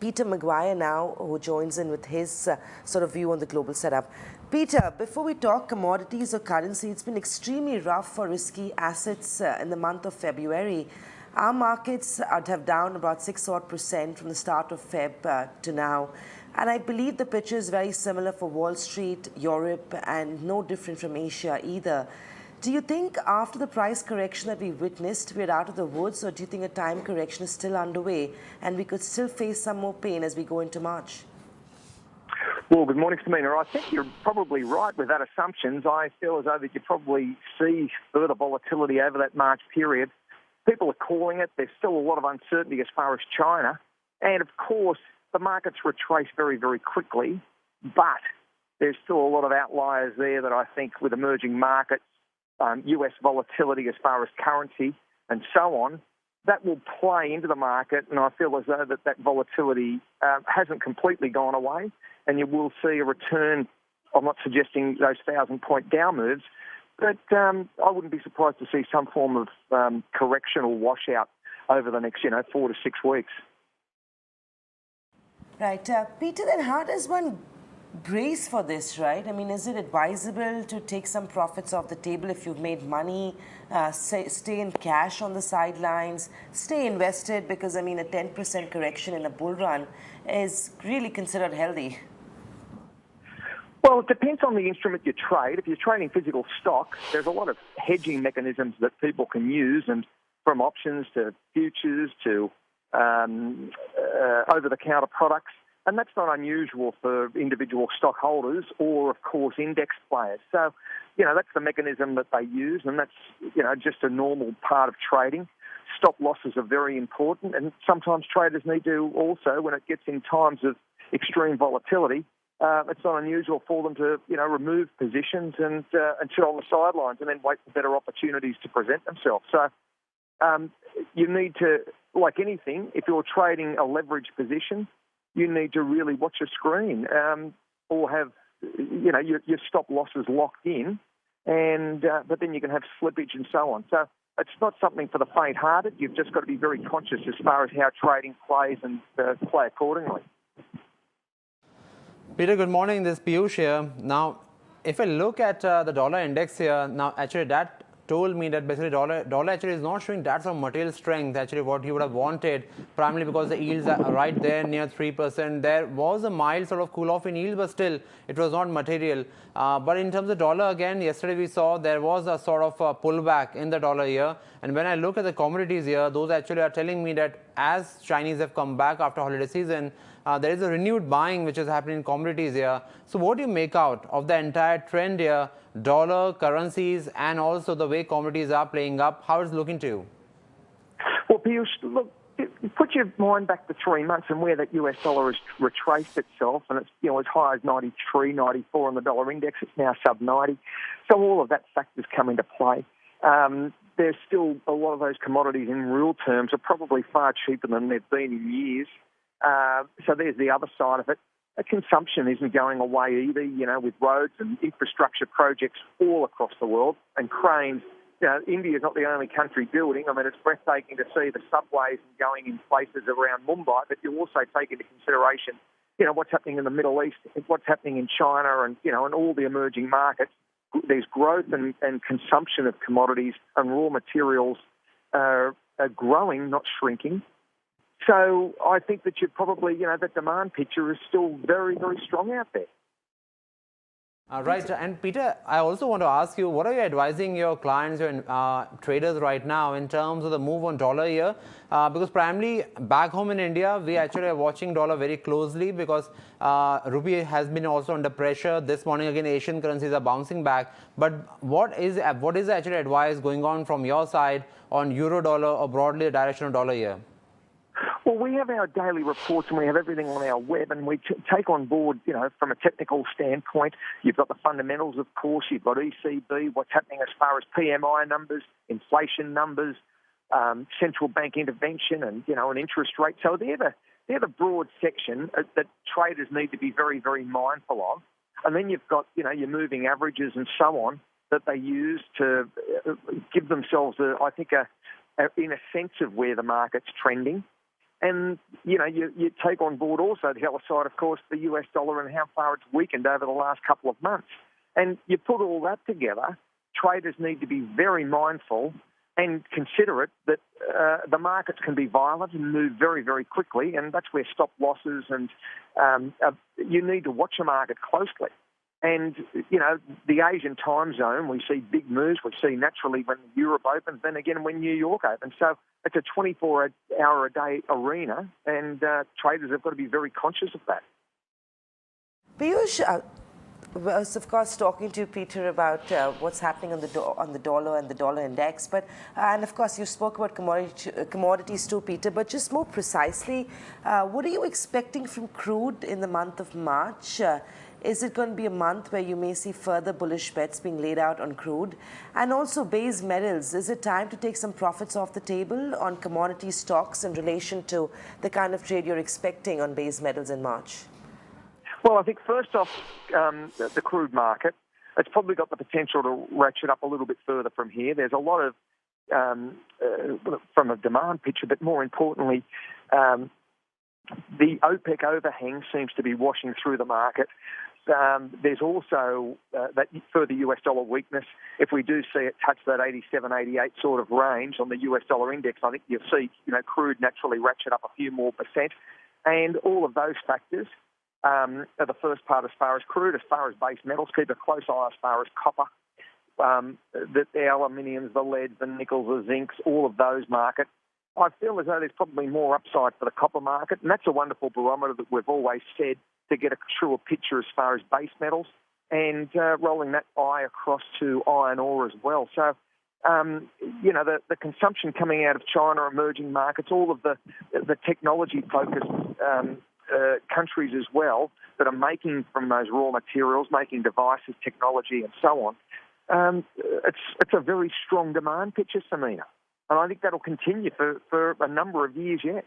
Peter McGuire now, who joins in with his sort of view on the global setup. Peter, before we talk commodities or currency, it's been extremely rough for risky assets in the month of February. Our markets have down about 6 odd percent from the start of Feb to now. And I believe the picture is very similar for Wall Street, Europe, and no different from Asia either. Do you think after the price correction that we witnessed, we're out of the woods, or do you think a time correction is still underway and we could still face some more pain as we go into March? Well, good morning, Samina. I think you're probably right with that assumptions. I feel as though that you probably see further volatility over that March period. People are calling it. There's still a lot of uncertainty as far as China. And, of course, the markets retrace very, very quickly. But there's still a lot of outliers there that I think with emerging markets, US volatility as far as currency and so on, that will play into the market. And I feel as though that volatility hasn't completely gone away. And you will see a return. I'm not suggesting those 1,000-point down moves, but I wouldn't be surprised to see some form of correction or washout over the next, 4 to 6 weeks. Right. Peter, then how does one brace for this, right? I mean, is it advisable to take some profits off the table if you've made money, stay in cash on the sidelines, stay invested? Because, I mean, a 10% correction in a bull run is really considered healthy. Well, it depends on the instrument you trade. If you're trading physical stocks, there's a lot of hedging mechanisms that people can use, and from options to futures to over-the-counter products. And that's not unusual for individual stockholders or, of course, index players. So, that's the mechanism that they use, and that's, just a normal part of trading. Stop losses are very important, and sometimes traders need to also, when it gets in times of extreme volatility, it's not unusual for them to, remove positions and sit on the sidelines and then wait for better opportunities to present themselves. So you need to, like anything, if you're trading a leveraged position, you need to really watch your screen or have, your stop losses locked in, and but then you can have slippage and so on. So it's not something for the faint-hearted. You've just got to be very conscious as far as how trading plays and play accordingly. Peter, good morning. This is Piyush here. Now, if I look at the dollar index here, now actually that told me that basically dollar actually is not showing that sort of material strength, actually what you would have wanted, primarily because the yields are right there near 3%. There was a mild sort of cool off in yields, but still it was not material. But in terms of dollar, again, yesterday we saw there was a sort of a pullback in the dollar here. And when I look at the commodities here, those actually are telling me that as Chinese have come back after holiday season, there is a renewed buying which is happening in commodities here. So what do you make out of the entire trend here, dollar, currencies, and also the way commodities are playing up? How is it looking to you? Well, Piyush, look, put your mind back to 3 months and where that US dollar has retraced itself, and it's as high as 93, 94 on the dollar index. It's now sub 90. So all of that factors come into play. There's still a lot of those commodities in real terms are probably far cheaper than they've been in years. So there's the other side of it. Consumption isn't going away either, with roads and infrastructure projects all across the world and cranes. India is not the only country building. I mean, it's breathtaking to see the subways going in places around Mumbai, but you also take into consideration, what's happening in the Middle East, what's happening in China and, and all the emerging markets. There's growth and consumption of commodities and raw materials are growing, not shrinking. So I think that you probably, the demand picture is still very, very strong out there. Right. And Peter, I also want to ask you, what are you advising your clients, your traders right now in terms of the move on dollar here? Because primarily back home in India, we actually are watching dollar very closely because rupee has been also under pressure. This morning, again, Asian currencies are bouncing back. But what is actually advice going on from your side on euro dollar or broadly the direction of dollar here? Well, we have our daily reports and we have everything on our web, and we take on board, from a technical standpoint. You've got the fundamentals, of course. You've got ECB, what's happening as far as PMI numbers, inflation numbers, central bank intervention, and an interest rate. So they're the broad section that traders need to be very, very mindful of. And then you've got, your moving averages and so on that they use to give themselves, in a sense of where the market's trending. And, you take on board also the other side, of course, the US dollar and how far it's weakened over the last couple of months. And you put all that together, traders need to be very mindful and considerate that the markets can be violent and move very, very quickly, and that's where stop losses and you need to watch the market closely. And, the Asian time zone, we see big moves. We see naturally when Europe opens, then again when New York opens. So it's a 24-hour-a-day arena, and traders have got to be very conscious of that. Piyush, I was, of course, talking to Peter about what's happening on the dollar and the dollar index. But and, of course, you spoke about commodities too, Peter. But just more precisely, what are you expecting from crude in the month of March? Is it going to be a month where you may see further bullish bets being laid out on crude? And also base metals, is it time to take some profits off the table on commodity stocks in relation to the kind of trade you're expecting on base metals in March? Well, I think first off, the crude market, it's probably got the potential to ratchet up a little bit further from here. There's a lot of, from a demand picture, but more importantly, the OPEC overhang seems to be washing through the market. There's also that further US dollar weakness. If we do see it touch that 87, 88 sort of range on the US dollar index, I think you'll see, crude naturally ratchet up a few more percent. And all of those factors are the first part as far as crude. As far as base metals, keep a close eye as far as copper, the aluminiums, the leads, the nickels, the zincs, all of those markets. I feel as though there's probably more upside for the copper market, and that's a wonderful barometer that we've always said to get a truer picture as far as base metals, and rolling that eye across to iron ore as well. So, the consumption coming out of China, emerging markets, all of the technology-focused countries as well that are making from those raw materials, making devices, technology, and so on. It's a very strong demand picture, Samina. And I think that'll continue for a number of years yet.